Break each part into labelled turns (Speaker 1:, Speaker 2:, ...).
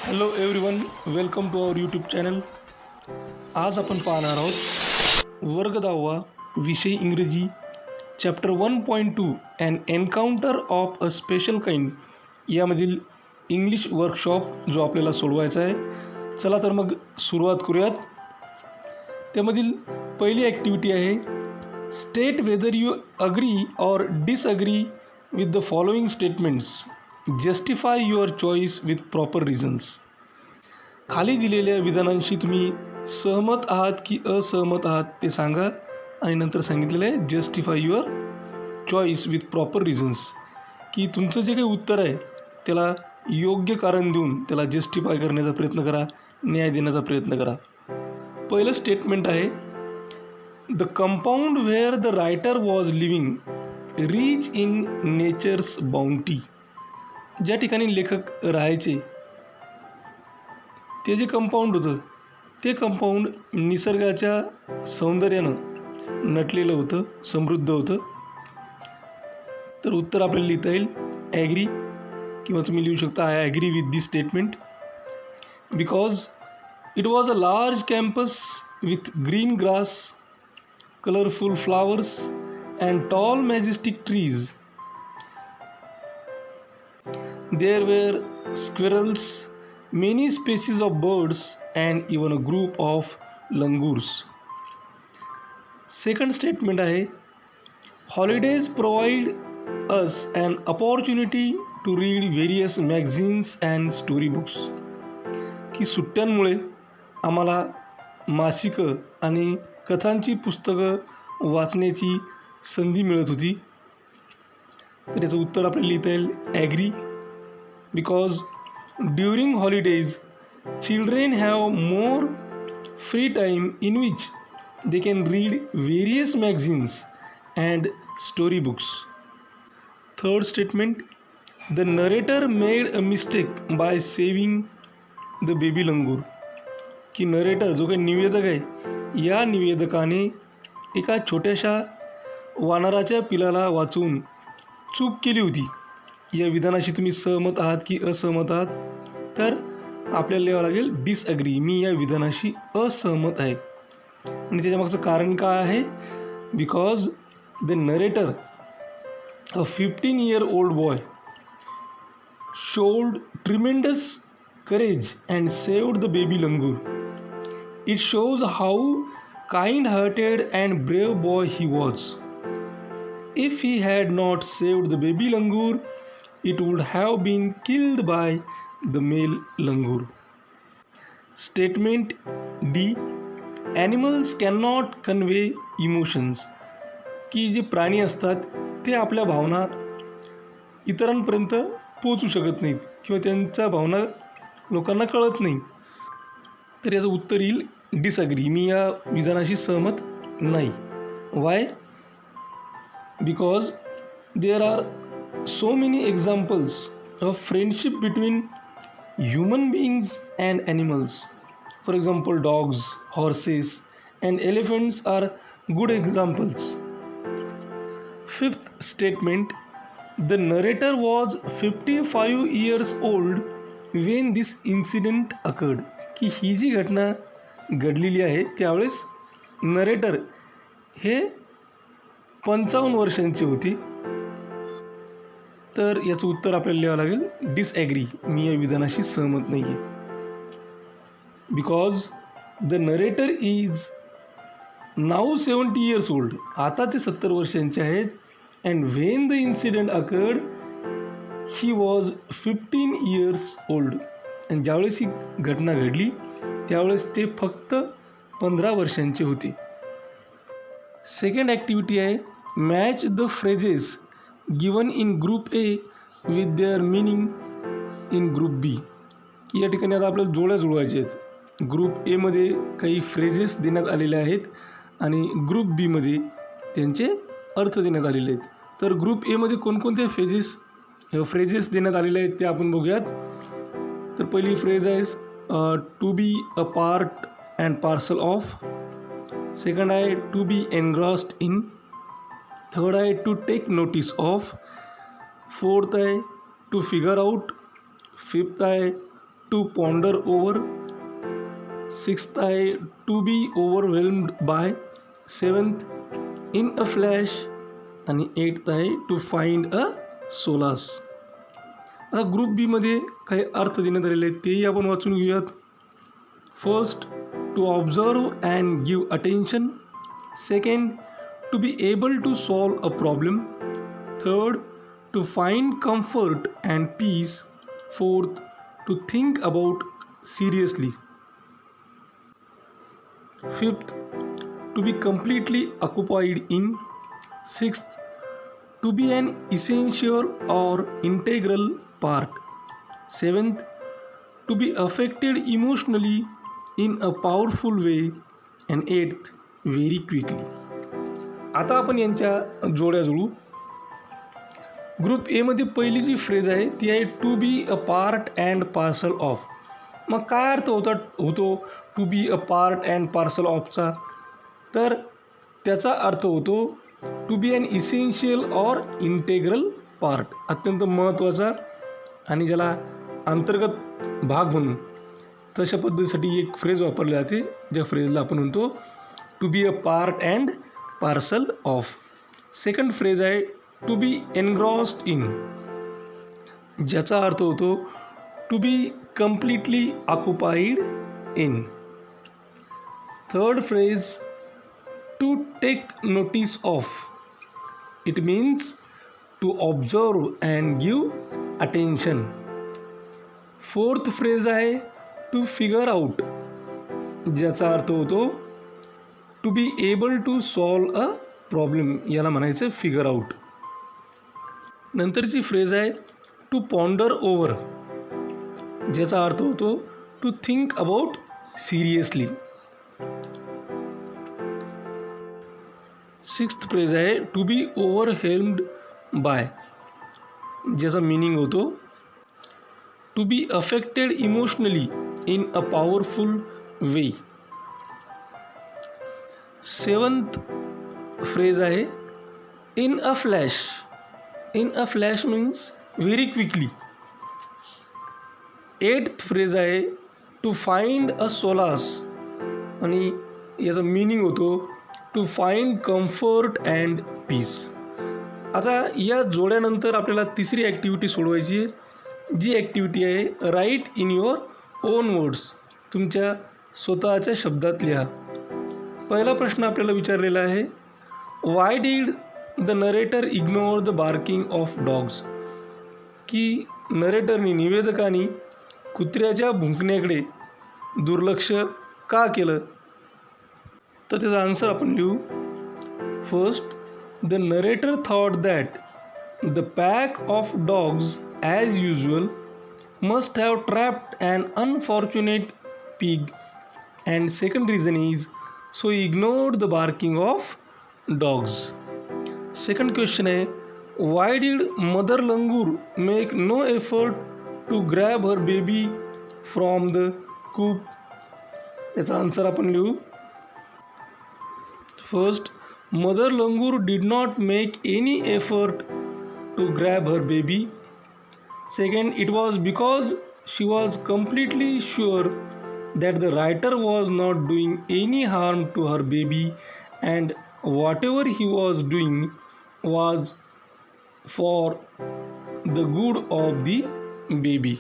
Speaker 1: Hello everyone, welcome to our YouTube channel. आज आपण पाहणार आहोत वर्ग 10वा विषय इंग्रजी chapter 1.2 and encounter of a special kind यामधील इंग्लिश वर्कशॉप जो आपल्याला सोडवायचा आहे. चला तर मग सुरुवात करूयात. त्यामधील पहिली ॲक्टिव्हिटी आहे state whether you agree or disagree with the following statements. Justify your choice with proper reasons. खाली दिलेल्या विधानांशी तुम्ही सहमत आहात की असहमत आहात ते सांगा आणि नंतर सांगितलेलं आहे justify your choice with proper reasons, की तुमचं जे काही उत्तर आहे त्याला योग्य कारण देऊन त्याला जस्टिफाय करण्याचा प्रयत्न करा, न्याय देण्याचा प्रयत्न करा. पहिलं स्टेटमेंट आहे the compound where the writer was living reach in nature's bounty. ज्या ठिकाणी लेखक राहायचे ते जे कंपाऊंड होतं ते कंपाऊंड निसर्गाच्या सौंदर्यानं नटलेलं होतं, समृद्ध होतं. तर उत्तर आपल्याला लिहिता येईल ॲग्री, किंवा तुम्ही लिहू शकता I agree with this statement because it was a large campus with green grass, colourful flowers and tall majestic trees. There were squirrels, many species of birds, and even a group of langurs. Second statement आहे holidays provide us an opportunity to read various magazines and storybooks. की सुट्ट्यांमुळे आम्हाला मासिकं आणि कथांची पुस्तकं वाचण्याची संधी मिळत होती. तर याचं उत्तर आपल्याला लिहिता येईल agree. Because during holidays, children have more free time in which they can read various magazines and storybooks. Third statement, the narrator made a mistake by saving the baby langur. की नरेटर जो काही निवेदक आहे या निवेदकाने एका छोट्याशा वानराच्या पिलाला वाचून चूक केली होती. या विधानाशी तुम्ही सहमत आहात की असहमत आहात? तर आपल्याला लिहावं लागेल डिसअग्री. मी या विधानाशी असहमत आहे. आणि त्याच्यामागचं कारण काय आहे? Because the narrator a 15-year-old boy showed tremendous courage and saved the baby langur. It shows how kind-hearted and brave boy he was. If he had not saved the baby langur, it would have been killed by the male langur. Statement D. Animals cannot convey emotions. की जे प्राणी असतात ते आपल्या भावना इतरांपर्यंत पोचू शकत नाहीत किंवा त्यांच्या भावना लोकांना कळत नाही. तर याचं उत्तर येईल डिसअग्री. मी या विधानाशी सहमत नाही. Why? Because there are so many examples of friendship between human beings and animals. For example, dogs, horses, and elephants are good examples. Fifth statement, the narrator was 55 years old when this incident occurred. की ही जी घटना घडलेली आहे त्यावेळेस narrator हे 55 वर्षांची होती. तर याचं उत्तर आपल्याला लिहावं लागेल डिसॲग्री. मी या विधानाशी सहमत नाही आहे. Because the narrator is now 70 years old. आता ते 70 वर्षांचे आहेत. And when the incident occurred he was 15 years old. आणि ज्यावेळेस ही घटना घडली त्यावेळेस ते फक्त 15 वर्षांचे होते. सेकंड ॲक्टिव्हिटी आहे match the phrases given in group A with their meaning in group B. की या ठिकाणी आता आपल्याला जोड्या जुळवायच्या आहेत. ग्रुप एमध्ये काही फ्रेजेस देण्यात आलेले आहेत आणि ग्रुप बीमध्ये त्यांचे अर्थ देण्यात आलेले आहेत. तर ग्रुप एमध्ये कोणकोणते फ्रेजेस देण्यात आलेले आहेत ते आपण बघूयात. तर पहिली फ्रेज आहे to be a part and parcel of. Second आहे to be engrossed in. Third आहे to take notice of. Fourth आहे टू फिगर आउट. फिफ्थ आहे to to ponder over. Sixth आहे to be overwhelmed by. Seventh in a flash. आणि eighth आहे to find a solace. आता group बीमध्ये काही अर्थ देण्यात आलेले आहेत तेही आपण वाचून घेऊयात. First, to observe and give attention. Second, to be able to solve a problem. Third, to find comfort and peace. Fourth, to think about seriously. Fifth, to be completely occupied in. Sixth, to be an essential or integral part. Seventh, to be affected emotionally in a powerful way. And eighth, very quickly. आता आपण यांच्या जोड्या जुळू. Group एमध्ये पहिली जी phrase आहे ती आहे to be a part and parcel of. मग काय अर्थ होतो to be a part and parcel ऑफचा? तर त्याचा अर्थ होतो to be an essential or integral part. अत्यंत महत्त्वाचा आणि ज्याला अंतर्गत भाग म्हणून तशा पद्धतीसाठी एक फ्रेज वापरली जाते, ज्या फ्रेजला आपण म्हणतो to be a part and parcel of. Second phrase आहे टू बी एनग्रॉस्ड इन, ज्याचा अर्थ होतो to be completely occupied in. Third phrase to take notice of. It means to observe and give attention. Fourth phrase आहे to figure out, ज्याचा अर्थ होतो to be able to solve a problem. याला म्हणायचं figure out. नंतरची phrase आहे to ponder over, ज्याचा अर्थ होतो to think about seriously. Sixth phrase आहे टू बी ओव्हरवेल्म्ड बाय, ज्याचा मिनिंग होतो to be affected emotionally in a powerful way. Seventh phrase आहे in a flash. In a flash means very quickly. Eighth phrase आहे to find a solace आणि याचा meaning होतो to find comfort and peace. आता या जोड्यानंतर आपल्याला तिसरी ॲक्टिव्हिटी सोडवायची आहे, जी ॲक्टिव्हिटी आहे write in your own words. तुमच्या स्वतःच्या शब्दात लिहा. पहिला प्रश्न आपल्याला विचारलेला आहे why did the narrator ignore the barking of dogs. की नरेटरनी निवेदकाने कुत्र्याच्या भुंकण्याकडे दुर्लक्ष का केलं? तर त्याचा आन्सर आपण लिहू. First, the narrator thought that the pack of dogs as usual must have trapped an unfortunate pig. And second reason is so ignored the barking of dogs. Second question आहे why did mother langur make no effort to grab her baby from the coop. याचा answer आपण लिहू. First, mother langur did not make any effort to grab her baby. Second, it was because she was completely sure that the writer was not doing any harm to her baby and whatever he was doing was for the good of the baby.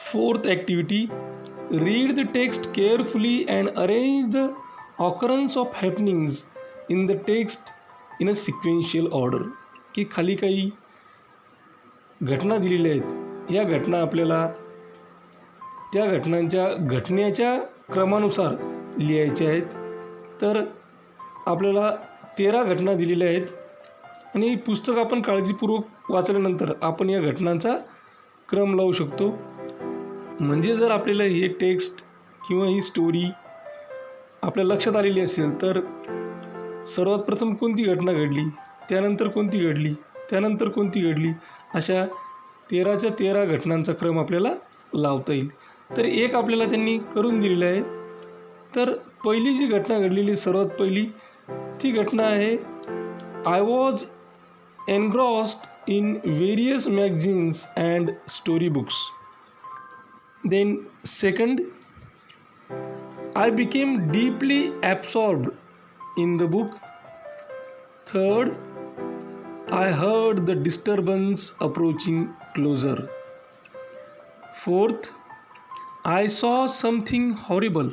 Speaker 1: Fourth activity, read the text carefully and arrange the occurrence of happenings in the text in a sequential order. की खाली काही घटना दिलेल्या आहेत, या घटना आपल्याला त्या घटनांच्या घटनेच्या क्रमानुसार लिहायच्या आहेत. तर आपल्याला 13 घटना दिलेल्या आहेत आणि पुस्तक आपण काळजीपूर्वक वाचल्यानंतर आपण या घटनांचा क्रम लावू शकतो. म्हणजे जर आपल्याला हे टेक्स्ट किंवा ही स्टोरी आपल्या लक्षात आलेली असेल तर सर्वात प्रथम कोणती घटना घडली, त्यानंतर कोणती घडली, त्यानंतर कोणती घडली, अशा 13च्या 13 घटनांचा क्रम आपल्याला लावता येईल. तर एक आपल्याला त्यांनी करून दिलेलं आहे. तर पहिली जी घटना घडलेली सर्वात पहिली ती घटना आहे I was engrossed in various magazines and story books. Then, second, I became deeply absorbed in the book. Third, I heard the disturbance approaching closer. Fourth, I saw something horrible.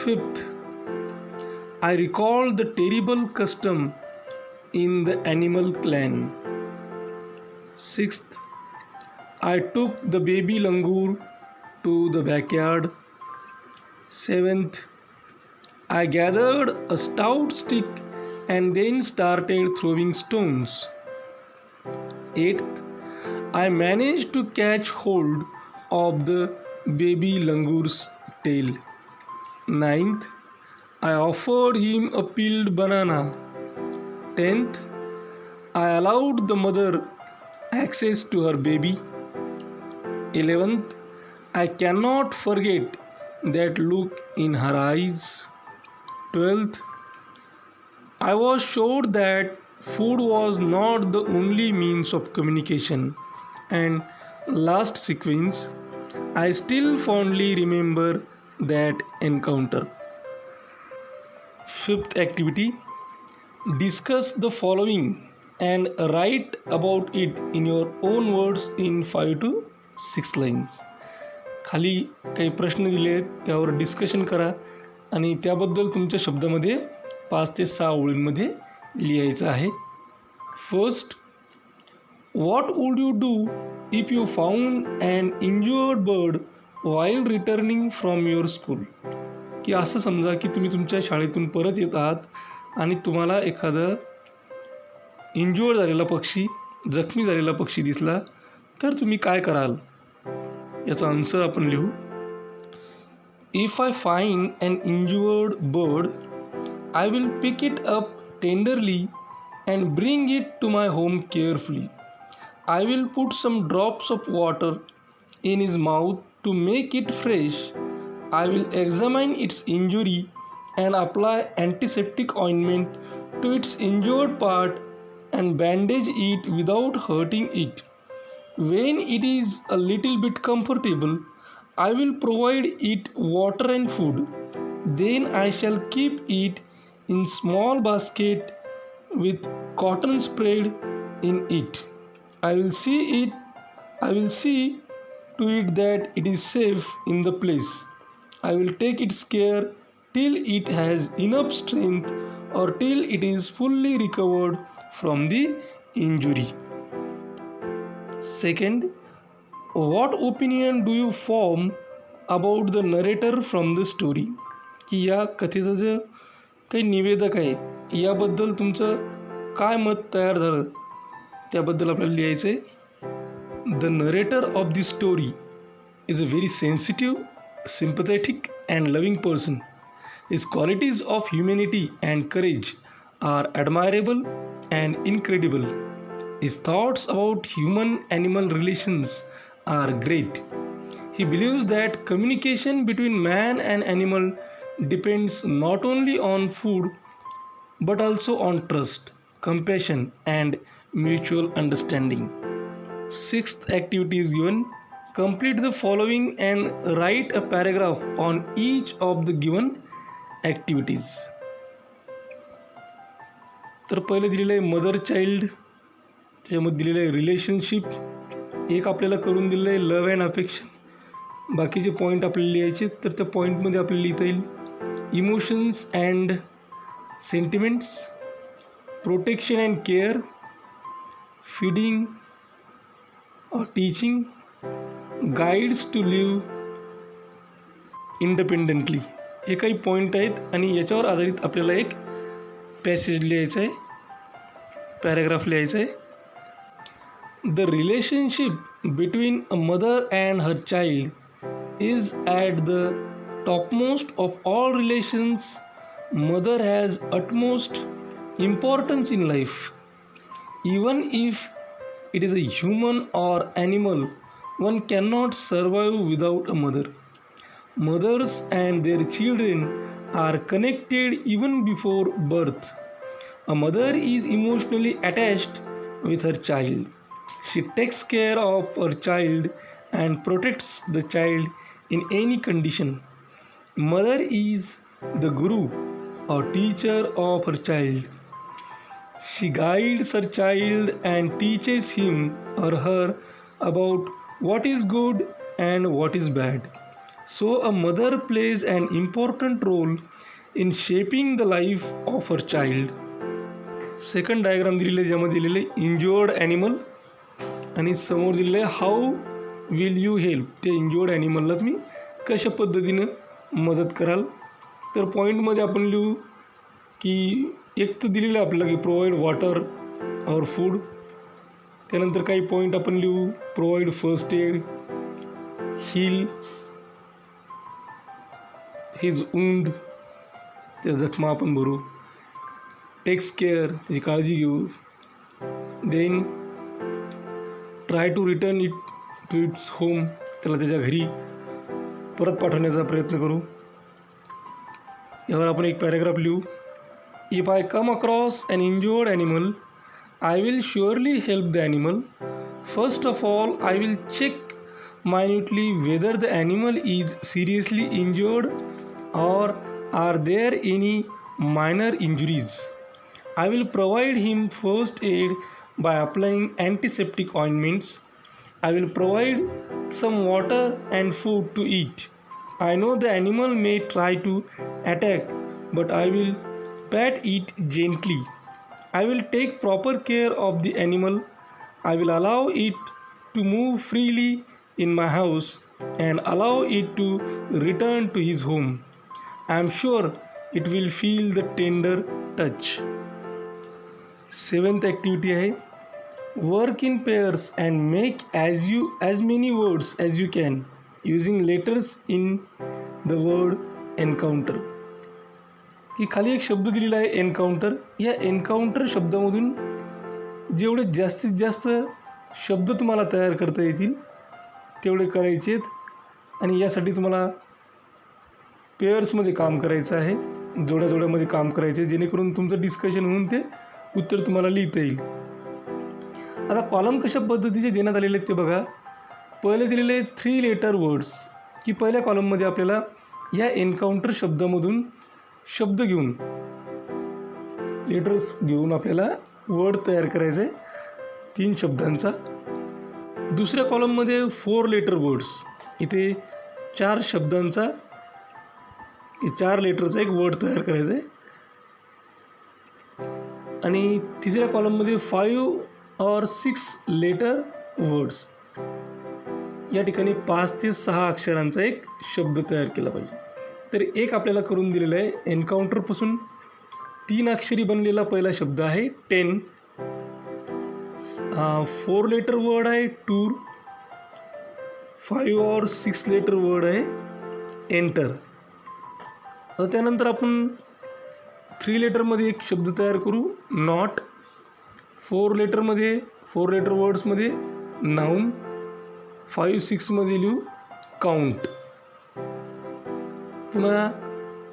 Speaker 1: Fifth, I recalled the terrible custom in the animal clan. Sixth, I took the baby langur to the backyard. Seventh, I gathered a stout stick and then started throwing stones. Eighth, I managed to catch hold of the baby langur's tail. Ninth, I offered him a peeled banana. 10th, I allowed the mother access to her baby. 11th, I cannot forget that look in her eyes. 12th, I was sure that food was not the only means of communication. And last sequence, I still fondly remember that encounter. Fifth activity, discuss the following and write about it in your own words in 5 to 6 lines. खाली काही प्रश्न दिले आहेत, त्यावर discussion करा आणि त्याबद्दल तुमच्या शब्दामध्ये 5 ते 6 ओळींमध्ये लिहायचं आहे. First, what would you do if you found an injured bird while returning from your school? की असं समजा की तुम्ही तुमच्या शाळेतून परत येत आहात आणि तुम्हाला एखादा इंज्युअर्ड झालेला पक्षी, जखमी झालेला पक्षी दिसला, तर तुम्ही काय कराल? याचा आन्सर आपण लिहू. If I find an injured bird, I will pick it up tenderly and bring it to my home carefully. I will put some drops of water in his mouth to make it fresh. I will examine its injury and apply antiseptic ointment to its injured part and bandage it without hurting it. When it is a little bit comfortable, I will provide it water and food. Then I shall keep it in small basket with cotton spread in it. I will see to it that it is safe in the place. I will take its care till it has enough strength or till it is fully recovered from the injury. Second, what opinion do you form about the narrator from the story? की या कथेचं जे काही निवेदक आहे याबद्दल तुमचं काय मत तयार झालं त्याबद्दल आपल्याला लिहायचं आहे. The narrator of the story is a very sensitive, sympathetic and loving person. His qualities of humanity and courage are admirable and incredible. His thoughts about human-animal relations are great. He believes that communication between man and animal depends not only on food but also on trust, compassion and mutual understanding. Sixth activity is given. Complete the following and write a paragraph on each of the given activities. तर पहिले दिलेलं आहे mother child, त्याच्यामध्ये दिलेलं आहे relationship, एक आपल्याला करून दिलेलं आहे लव अँड अफेक्शन. बाकीचे पॉईंट आपल्याला लिहायचे, तर त्या पॉईंटमध्ये आपल्याला लिहिता येईल emotions and sentiments, protection and care, feeding or teaching, guides to live independently. हे काही पॉईंट आहेत आणि याच्यावर आधारित आपल्याला एक पॅसेज लिहायचं आहे, पॅराग्राफ लिहायचं आहे. The relationship between a mother and her child is at the topmost of all relations. Mother has utmost importance in life. Even if it is a human or animal, one cannot survive without a mother. Mothers and their children are connected even before birth. A mother is emotionally attached with her child. She takes care of her child and protects the child in any condition. Mother is the guru or teacher of her child. She guides her child and teaches him or her about what is good and what is bad. So, a mother plays an important role in shaping the life of her child. Second diagram दिलेले आहे, ज्यामध्ये दिलेले injured animal आणि समोर दिलेलं आहे how will you help. त्या injured ॲनिमलला तुम्ही कशा पद्धतीनं मदत कराल. तर पॉईंटमध्ये आपण लिहू की एक तर दिलेलं आहे आपल्याला की प्रोव्हाइड वॉटर और फूड. त्यानंतर काही पॉईंट आपण लिहू provide first aid, heal his wound, त्या जखमा आपण भरू, टेक्स केअर त्याची काळजी घेऊ, then try to return it to its home, त्याला त्याच्या घरी परत पाठवण्याचा प्रयत्न करू. यावर आपण एक पॅराग्राफ लिहू. If I come across an injured animal I will surely help the animal. First of all I will check minutely whether the animal is seriously injured or are there any minor injuries. I will provide him first aid by applying antiseptic ointments. I will provide some water and food to eat. I know the animal may try to attack, but I will pat it gently. I will take proper care of the animal. I will allow it to move freely in my house and allow it to return to his home. I am sure it will feel the tender touch. Seventh activity आहे work in pairs and make as many words as you can using letters in the word encounter. ही खाली एक शब्द दिलेला आहे encounter. या encounter शब्दामधून जेवढे जास्तीत जास्त शब्द तुम्हाला तयार करता येतील तेवढे करायचे आहेत. आणि यासाठी तुम्हाला पेअर्समध्ये काम करायचं आहे, जोड्यामध्ये काम करायचे, जेणेकरून तुमचं डिस्कशन होऊन ते उत्तर तुम्हाला लिहिता येईल. आता कॉलम कशा पद्धतीचे देण्यात आलेले आहेत ते बघा. पहिले दिलेले 3 लेटर वर्ड्स की पहिल्या कॉलममध्ये आपल्याला या एन्काउंटर शब्दामधून शब्द घेऊन लेटर्स घेऊन आपल्याला वर्ड तयार करायचं आहे 3 शब्दांचा. दुसऱ्या कॉलममध्ये 4 लेटर वर्ड्स, इथे 4 शब्दांचा 4 लेटरचा एक वर्ड तयार करायचा आहे. आणि तिसऱ्या कॉलममध्ये 5 और 6 लेटर वर्ड्स, या ठिकाणी 5 ते 6 अक्षरांचा एक शब्द तयार केला पाहिजे. तर एक आपल्याला करून दिलेलं आहे. एन्काउंटरपासून 3 अक्षरी बनलेला पहिला शब्द आहे 10. 4 लेटर वर्ड आहे टूर. 5 और 6 लेटर वर्ड आहे एंटर. त्यानंतर आपण 3 लेटरमध्ये एक शब्द तयार करू नॉट. 4 letter वर्ड्समध्ये noun. 5-6 मध्ये लिहू काउंट. पुन्हा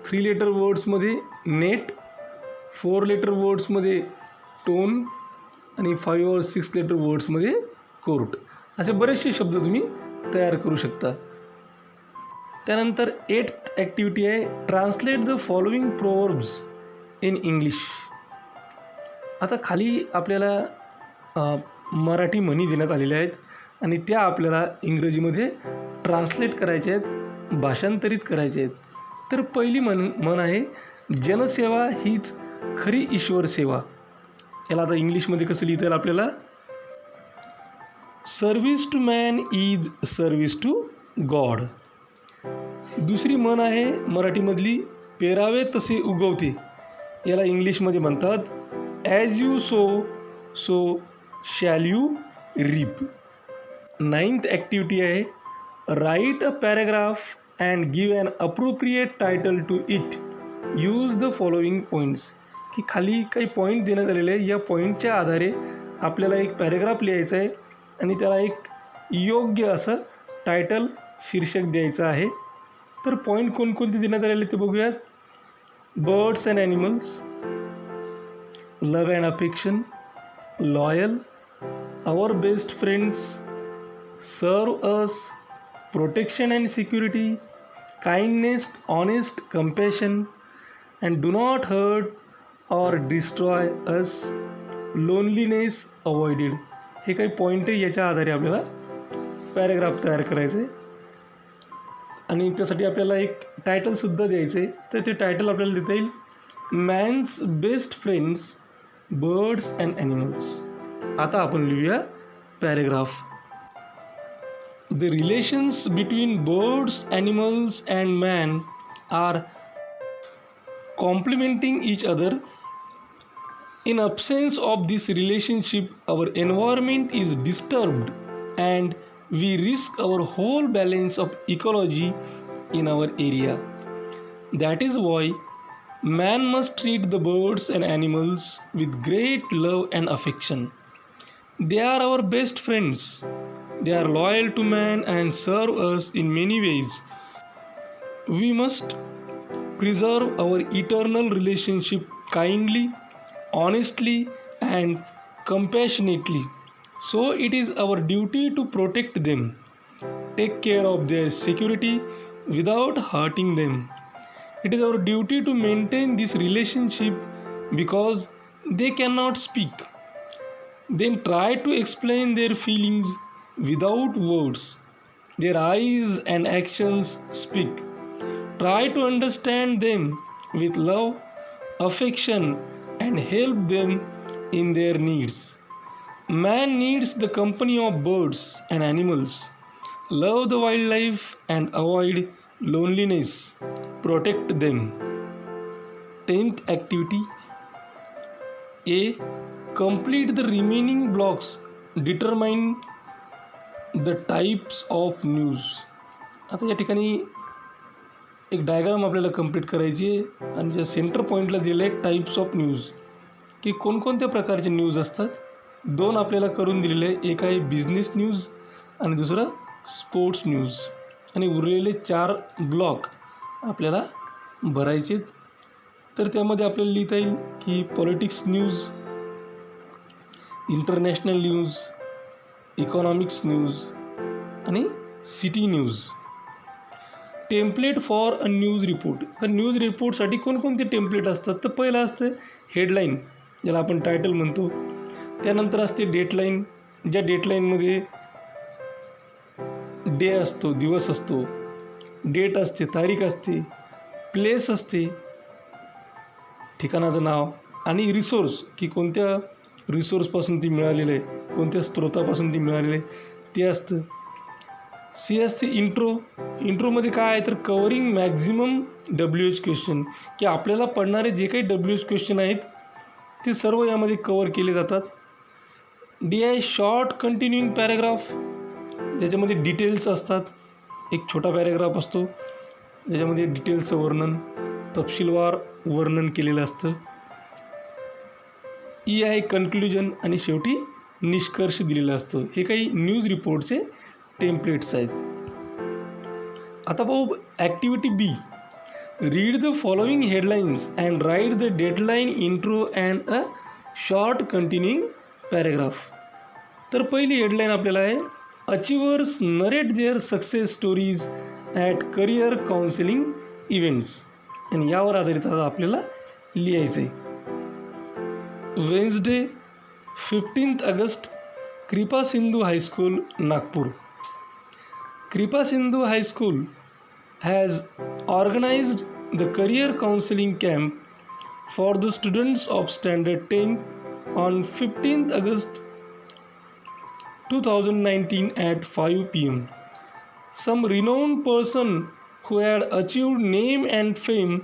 Speaker 1: 3 लेटर वर्ड्समध्ये नेट. 4 लेटर वर्ड्समध्ये टोन आणि 5 और 6 लेटर वर्ड्समध्ये कोर्ट. असे बरेचसे शब्द तुम्ही तयार करू शकता. त्यानंतर 8th ॲक्टिव्हिटी आहे translate the following proverbs in English. आता खाली आपल्याला मराठी म्हणी देण्यात आलेल्या आहेत आणि त्या आपल्याला इंग्रजीमध्ये ट्रान्सलेट करायच्या आहेत, भाषांतरित करायच्या आहेत. तर पहिली म्हण आहे जनसेवा हीच खरी ईश्वर सेवा. याला आता इंग्लिशमध्ये कसं लिहिता येईल आपल्याला. Service to man is service to God. दुसरी म्हण आहे मराठीमधली पेरावे तसे उगवते. याला इंग्लिशमध्ये म्हणतात as you sow shall you reap. 9th activity आहे write a paragraph and give an appropriate title to it. Use the following points. की खाली काही पॉईंट देण्यात आलेले आहे. या पॉईंटच्या आधारे आपल्याला एक पॅराग्राफ लिहायचा आहे आणि त्याला एक योग्य असं टायटल शीर्षक द्यायचं आहे. तर पॉईंट कोणकोणते देण्यात आलेले ते बघूयात. Birds and animals, love and affection, loyal, our best friends, serve us, protection and security, kindness, honest, compassion, and do not hurt or destroy us, loneliness avoided. हे काही पॉईंट आहे, याच्या आधारे आपल्याला पॅरेग्राफ तयार करायचं आहे आणि त्यासाठी आपल्याला एक टायटलसुद्धा द्यायचं आहे. तर ते टायटल आपल्याला देता येईल man's best friends birds and animals. आता आपण लिहूया paragraph. The relations between birds, animals, and man are complementing each other. In absence of this relationship, our environment is disturbed and we risk our whole balance of ecology in our area. That is why man must treat the birds and animals with great love and affection. They are our best friends. They are loyal to man and serve us in many ways. We must preserve our eternal relationship kindly, honestly, and compassionately. So it is our duty to protect them, take care of their security without hurting them. It is our duty to maintain this relationship because they cannot speak. Then try to explain their feelings without words. Their eyes and actions speak. Try to understand them with love, affection, and help them in their needs. Man needs the company of birds and animals. Love the wildlife and avoid loneliness. Protect them. 10th activity. A. Complete the remaining blocks. Determine the types of news. आता या ठिकाणी एक diagram आपल्याला complete करायची आहे आणि ज्या centre पॉईंटला दिले आहे टाईप्स ऑफ न्यूज, की कोणकोणत्या प्रकारचे न्यूज असतात. 2 आपल्याला करून दिलेले आहे. एक आहे बिझनेस न्यूज आणि दुसरं स्पोर्ट्स न्यूज. आणि उरलेले 4 ब्लॉक आपल्याला भरायचे. तर त्यामध्ये आपल्याला लिहिता येईल की politics news, international news, economics news आणि city news. Template for a news report. तर न्यूज रिपोर्टसाठी कोणकोणते टेम्पलेट असतात. तर पहिलं असतं हेडलाईन, ज्याला आपण टायटल म्हणतो. त्यानंतर असते डेटलाईन, ज्या डेटलाईनमध्ये डे असतो, दिवस असतो, डेट असते, तारीख असते, प्लेस असते, ठिकाणाचं नाव, आणि रिसोर्स, की कोणत्या रिसोर्सपासून ती मिळालेलं आहे, कोणत्या स्रोतापासून ती मिळालेलं आहे ते असतं. सी असते इंट्रो. इंट्रोमध्ये काय आहे तर कवरिंग मॅक्झिमम WH क्वेश्चन, की आपल्याला पडणारे जे काही WH क्वेश्चन आहेत ते सर्व यामध्ये कवर केले जातात. डी आहे शॉर्ट कंटिन्युइंग पॅराग्राफ, ज्याच्यामध्ये डिटेल्स असतात. एक छोटा पॅराग्राफ असतो ज्याच्यामध्ये डिटेल्सचं वर्णन, तपशीलवार वर्णन केलेलं असतं. ई आहे कन्क्लुजन आणि शेवटी निष्कर्ष दिलेला असतो. हे काही न्यूज रिपोर्टचे टेम्पलेट्स आहेत. आता पाहू activity B. Read the following headlines and write the deadline, intro and a short continuing paragraph. तर पहिली हेडलाईन आपल्याला आहे achievers narrate their success stories at career counselling events. आणि यावर आधारित आपल्याला लिहायचं आहे. Wednesday, 15th August, Kripa Sindhu High School, Nagpur. Kripa Sindhu High School has organized the career counseling camp for the students of Standard 10 on 15th August 2019 at 5 p.m. Some renowned person who had achieved name and fame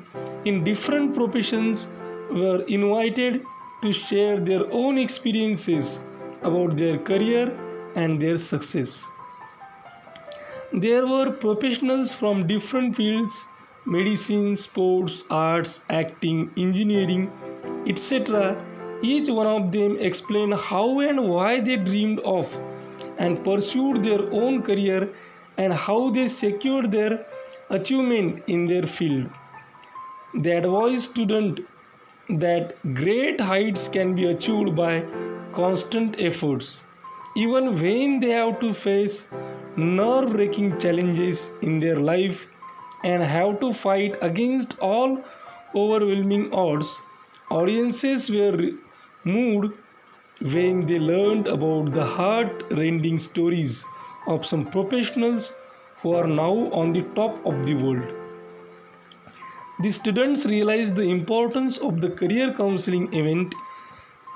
Speaker 1: in different professions were invited to share their own experiences about their career and their success. There were professionals from different fields: medicine, sports, arts, acting, engineering, etc. Each one of them explained how and why they dreamed of and pursued their own career and how they secured their achievement in their field. They advised students that great heights can be achieved by constant efforts. even when they have to face nerve-wracking challenges in their life and have to fight against all overwhelming odds. Audiences were moved when they learned about the heart-rending stories of some professionals who are now on the top of the world. The students realized the importance of the career counseling event.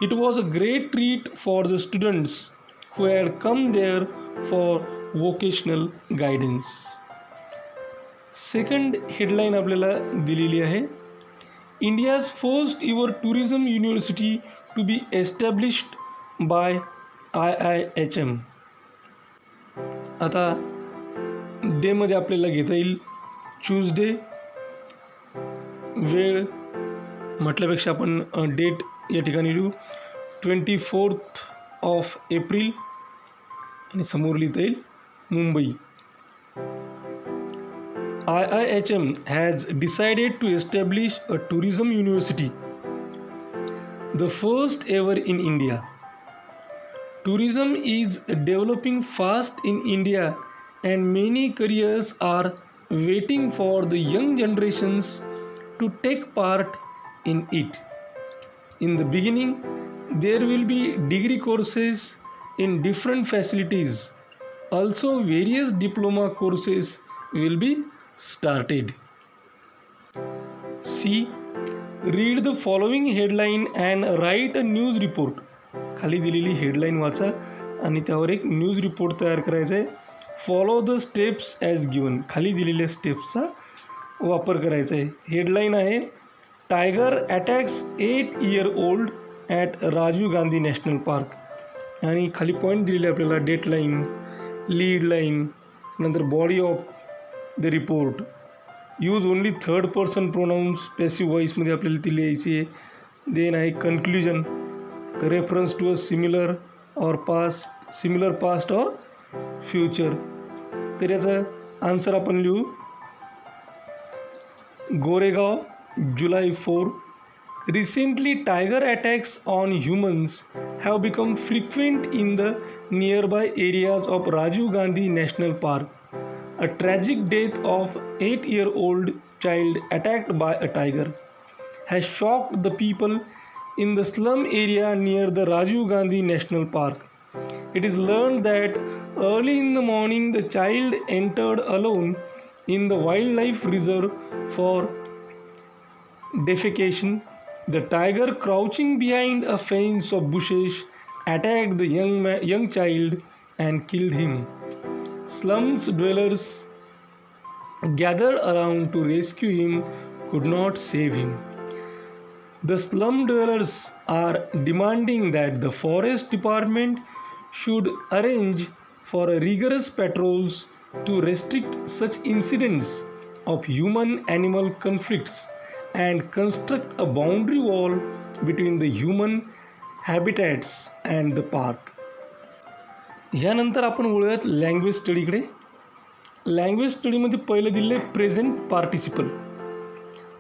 Speaker 1: It was a great treat for the students who had come there for vocational guidance. Second headline आपल्याला दिलेली आहे. India's first ever tourism university to be established by IIHM. आता डेमध्ये आपल्याला घेता येईल Tuesday. वेळ म्हटल्यापेक्षा आपण डेट या ठिकाणी लिहू 24 एप्रिल आणि समोर लिहिता येईल Mumbai. IIHM has decided to establish a tourism university, the first ever in India. Tourism is developing fast in India and many careers are waiting for the young generations to take part in it. In the beginning, there will be degree courses in different facilities. Also, various diploma courses will be started. C. Read the following headline and write a news report. खाली दिलेली headline वाचा आणि त्यावर एक news report तयार करायचा आहे. Follow the steps as given. खाली दिलेल्या स्टेप्सचा वापर करायचा आहे. हेडलाईन आहे tiger attacks 8 year old at Rajiv Gandhi national park. आणि खाली पॉईंट दिलेले आपल्याला डेटलाईन, लीड लाईन, नंतर body of the report. Use only third person pronouns passive व्हॉईसमध्ये आपल्याला ती लिहायची आहे. देन आहे conclusion, reference to a similar past or future. तर याचा आन्सर आपण लिहू गोरेगाव जुलै 4. Recently, tiger attacks on humans have become frequent in the nearby areas of Rajiv Gandhi National Park. A tragic death of 8-year-old child attacked by a tiger has shocked the people in the slum area near the Rajiv Gandhi National Park. It is learned that early in the morning the child entered alone in the wildlife reserve for defecation. The tiger, crouching behind a fence of bushes, attacked the young child and killed him. Slums dwellers gathered around to rescue him, could not save him. The slum dwellers are demanding that the forest department should arrange for rigorous patrols to restrict such incidents of human-animal conflicts and construct a boundary wall between the human habitats and the park. ह्यानंतर आपण वळूयात language स्टडीकडे. Language स्टडीमध्ये पहिलं दिलं आहे present participle.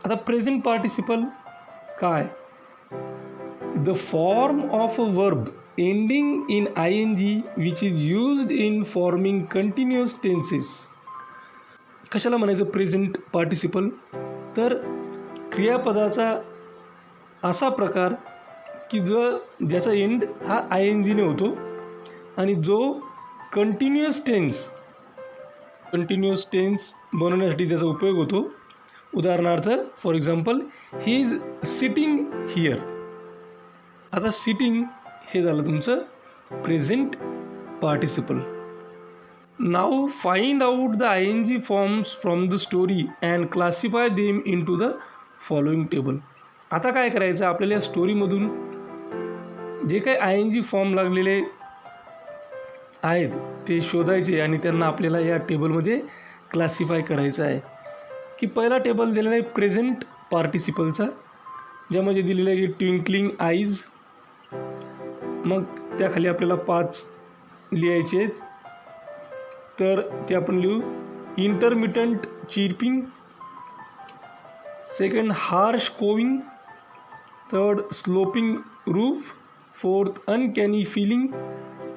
Speaker 1: आता present participle काय? The form of a verb ending in ING which is used in forming continuous tenses. कशाला म्हणायचं प्रेझेंट पार्टिसिपल? तर क्रियापदाचा असा प्रकार की ज्याचा एंड हा ING ने होतो आणि जो कंटिन्युअस टेन्स बनवण्यासाठी त्याचा उपयोग होतो. उदाहरणार्थ for example he is sitting here. आता सिटिंग हे झालं तुमचं present participle. Now find out the ING forms from the story and classify them into the following table. आता काय करायचं, आपल्याला या स्टोरीमधून जे काही ING फॉर्म लागलेले आहेत ते शोधायचे आणि त्यांना आपल्याला या टेबलमध्ये क्लासिफाय करायचं आहे. की पहिला टेबल दिलेला आहे प्रेझेंट पार्टिसिपलचा, ज्यामध्ये दिलेलं आहे की ट्विंकलिंग आईज. मग त्याखाली आपल्याला 5 लिहायचे आहेत. तर ते आपण लिहू intermittent chirping, second harsh cawing, third sloping roof, fourth uncanny feeling,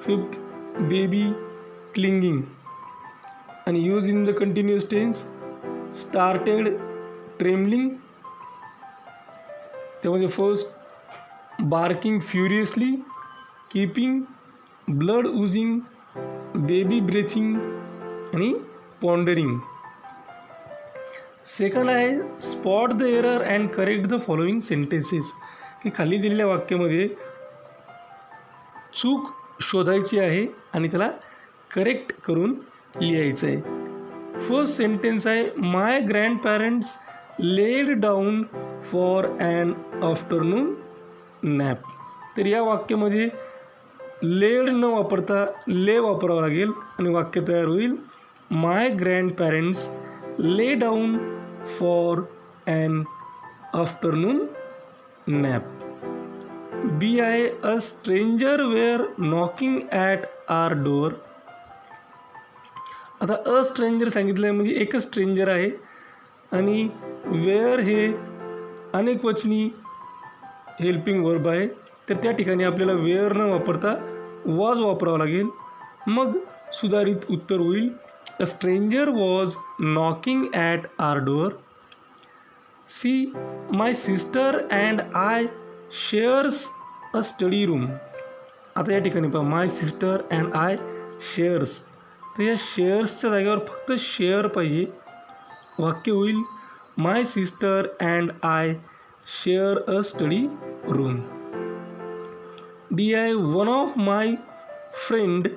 Speaker 1: fifth baby clinging. आणि use in the continuous tense started trembling. त्यामध्ये first barking furiously, keeping, blood oozing, baby breathing आणि पॉन्डरिंग. सेकंड आहे spot the error and correct the following sentences. की खाली दिलेल्या वाक्यामध्ये चूक शोधायची आहे आणि त्याला करेक्ट करून लिहायचं आहे. फर्स्ट सेंटेन्स आहे my grandparents laid down for an afternoon nap. तर या वाक्यामध्ये लेड न वापरता ले वापरावं लागेल आणि वाक्य तयार होईल my grandparents lay down for an afternoon nap. B आहे a stranger were knocking at our door. आता अ स्ट्रेंजर सांगितलं आहे म्हणजे एकच स्ट्रेंजर आहे आणि वेअर हे अनेक वचनी हेल्पिंग वर्ब आहे. तर त्या ठिकाणी आपल्याला वेअर न वापरता वॉज वापरावं लागेल. मग सुधारित उत्तर होईल a stranger was knocking at our door. C my sister and I shares a study room. आता या ठिकाणी पहा my sister and I shares. तर या शेअर्सच्या जागेवर फक्त शेअर पाहिजे. वाक्य होईल my sister and I share a study room. D आहे one of my friend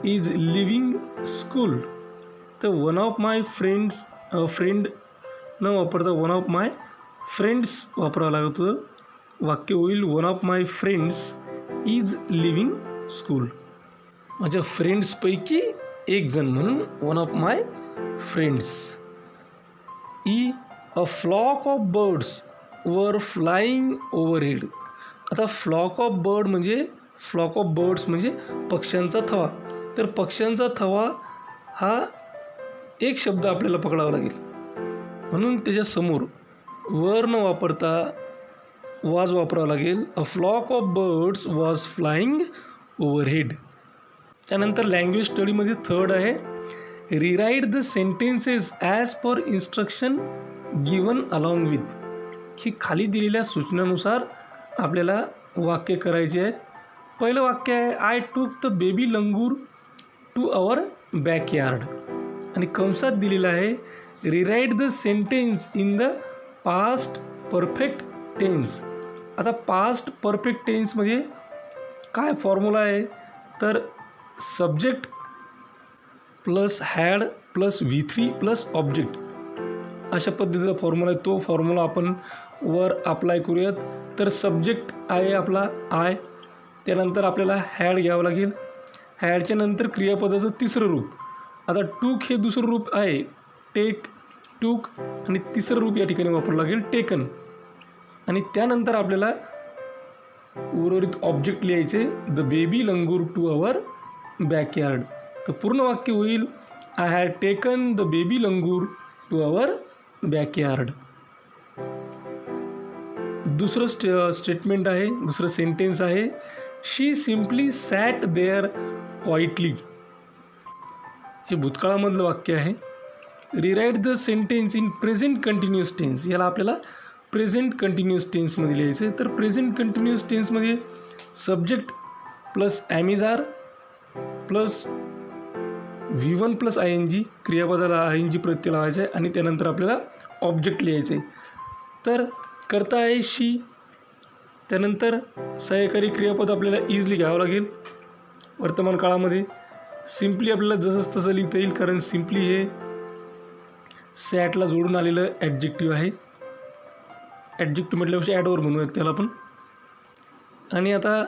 Speaker 1: is living school. तर one of my friends friend न वापरता वन ऑफ माय फ्रेंड्स वापरावं लागतं. वाक्य होईल one of my friends is living school. माझ्या फ्रेंड्सपैकी एक जण म्हणून one of my friends. E a flock of birds were flying overhead. आता फ्लॉक ऑफ बर्ड्स म्हणजे पक्ष्यांचा थवा. तर पक्ष्यांचा थवा हा एक शब्द आपल्याला पकडावा लागेल म्हणून त्याच्यासमोर वर न वापरता वॉज वापरावं लागेल. A flock of birds was flying overhead. त्यानंतर लँग्वेज स्टडीमध्ये थर्ड आहे rewrite the sentences as per instruction given along with. ही खाली दिलेल्या सूचनानुसार आपल्याला वाक्य करायचे आहेत. पहिलं वाक्य आहे I took the baby langur to our backyard. आणि कंसात दिलेलं आहे rewrite the sentence in the past perfect tense. आता पास्ट परफेक्ट टेन्समध्ये काय फॉर्म्युला आहे तर subject plus had plus V3 plus object अशा पद्धतीचा फॉर्म्युला आहे. तो फॉर्म्युला आपण वर अप्लाय करूयात. तर सब्जेक्ट आहे आपला आय. त्यानंतर आपल्याला हॅड घ्यावं लागेल. हॅडच्या नंतर क्रियापदाचं तिसरं रूप. आता टूक हे दुसरं रूप आहे टेक टूक आणि तिसरं रूप या ठिकाणी वापरावं लागेल टेकन. आणि त्यानंतर आपल्याला उर्वरित ऑब्जेक्ट लिहायचे the baby langur to our backyard. तर पूर्ण वाक्य होईल I had taken the baby langur to our backyard. दुसरं स्टेटमेंट आहे दुसरं सेंटेन्स आहे she simply sat there quietly. हे भूतकाळामधलं वाक्य आहे. Rewrite the sentence in present continuous tense. याला आपल्याला प्रेझेंट कंटिन्युअस टेन्समध्ये लिहायचं आहे. तर प्रेझेंट कंटिन्युअस टेन्समध्ये subject plus am is are plus V1 plus ING क्रियापदाला ING प्रत्यय लावायचा आहे आणि त्यानंतर आपल्याला ऑब्जेक्ट लिहायचं आहे. तर करता आहे शी. त्यानंतर सहाय्यकारी क्रियापद आपल्याला इजली घ्यावं लागेल. वर्तमान काळामध्ये सिम्पली आपल्याला जसं तसं लिहिता येईल कारण सिम्पली हे सॅटला जोडून आलेलं ॲडजेक्टिव्ह आहे. ॲडजेक्टिव्ह म्हटल्यापेक्षा ॲडवर म्हणूयात त्याला आपण. आणि आता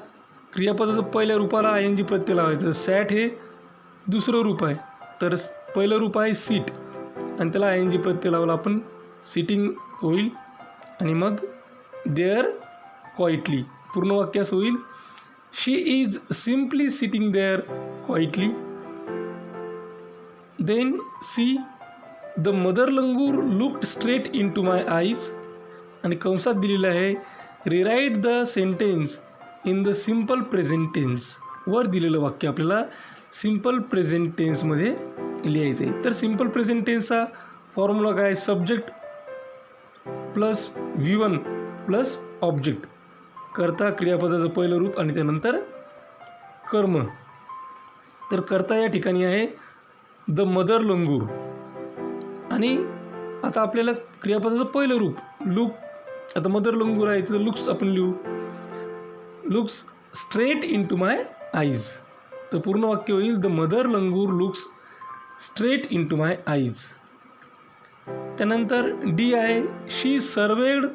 Speaker 1: क्रियापदाचं पहिल्या रूपाला ING प्रत्यय लावायचं. सॅट हे दुसरं रूप आहे. तर पहिलं रूप आहे सीट आणि त्याला ING प्रत्यय लावला आपण सिटिंग होईल. आणि मग देअर क्वाइटली पूर्ण वाक्य असं होईल she is simply sitting there quietly. Then C the mother langur looked straight into my eyes. आणि कंसात दिलेलं आहे rewrite the sentence in the simple present tense. वर दिलेलं वाक्य आपल्याला सिम्पल प्रेझेंट टेन्समध्ये लिहायचं आहे. तर सिम्पल प्रेझेंट टेन्सचा फॉर्म्युला काय, subject plus V1 plus object, कर्ता क्रियापदाचं पहिलं रूप आणि त्यानंतर कर्म. तर कर्ता या ठिकाणी आहे द मदर लंगूर, आणि आता आपल्याला क्रियापदाचं पहिलं रूप लुक, आता मदर लंगूर आहे तर लुक्स आपण लिहू, looks straight into my eyes. तर पूर्ण वाक्य होईल the mother langur looks straight into my eyes. त्यानंतर डी आहे she surveyed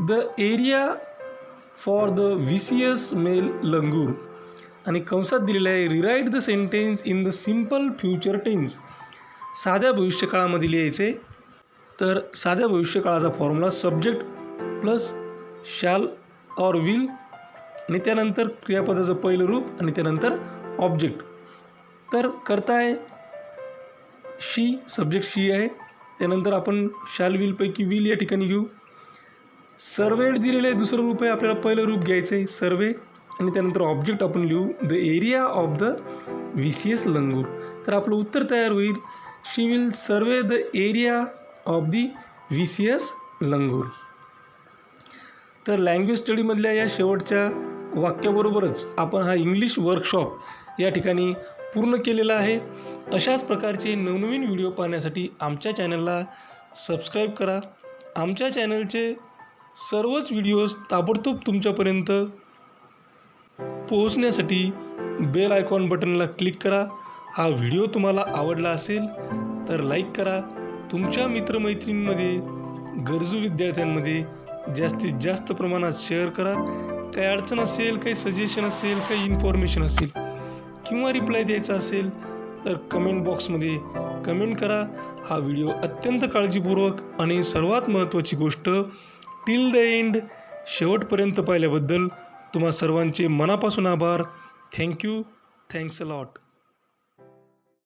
Speaker 1: the area for the vicious male langur, आणि कंसात दिलेलं आहे rewrite the sentence in the simple future tense, साध्या भविष्यकाळामध्ये लिहायचे. तर साध्या भविष्यकाळाचा formula subject plus shall or will, आणि त्यानंतर क्रियापदाचं पहिलं रूप आणि त्यानंतर ऑब्जेक्ट. तर कर्ता आहे शी, सब्जेक्ट शी आहे, त्यानंतर आपण शॅल विलपैकी विल या ठिकाणी घेऊ. सर्वेड दिलेलं आहे दुसरं रूप आहे, आपल्याला पहिलं रूप घ्यायचं आहे सर्वे, आणि त्यानंतर ऑब्जेक्ट आपण लिहू the area of the vicious langur. तर आपलं उत्तर तयार होईल she will survey the area of the vicious langur. तर लँग्वेज स्टडीमधल्या या शेवटच्या वाक्याबरोबरच आपण हा इंग्लिश वर्कशॉप या ठिकाणी पूर्ण केलेला आहे. अशाच प्रकारचे नवनवीन व्हिडिओ पाहण्यासाठी आमच्या चॅनलला सबस्क्राईब करा. आमच्या चॅनलचे सर्वच व्हिडिओज ताबडतोब तुमच्यापर्यंत पोहोचण्यासाठी बेल आयकॉन बटनला क्लिक करा. हा व्हिडिओ तुम्हाला आवडला असेल तर लाईक करा. तुमच्या मित्रमैत्रिणींमध्ये, गरजू विद्यार्थ्यांमध्ये जास्तीत जास्त प्रमाणात शेअर करा. काही अडचण असेल, काही सजेशन असेल, काही इन्फॉर्मेशन असेल किंवा रिप्लाय द्यायचा असेल तर कमेंट बॉक्समध्ये कमेंट करा. हा व्हिडिओ अत्यंत काळजीपूर्वक आणि सर्वात महत्त्वाची गोष्ट टिल द एंड शेवटपर्यंत पाहिल्याबद्दल तुम्हा सर्वांचे मनापासून आभार. थँक्यू. Thanks a lot.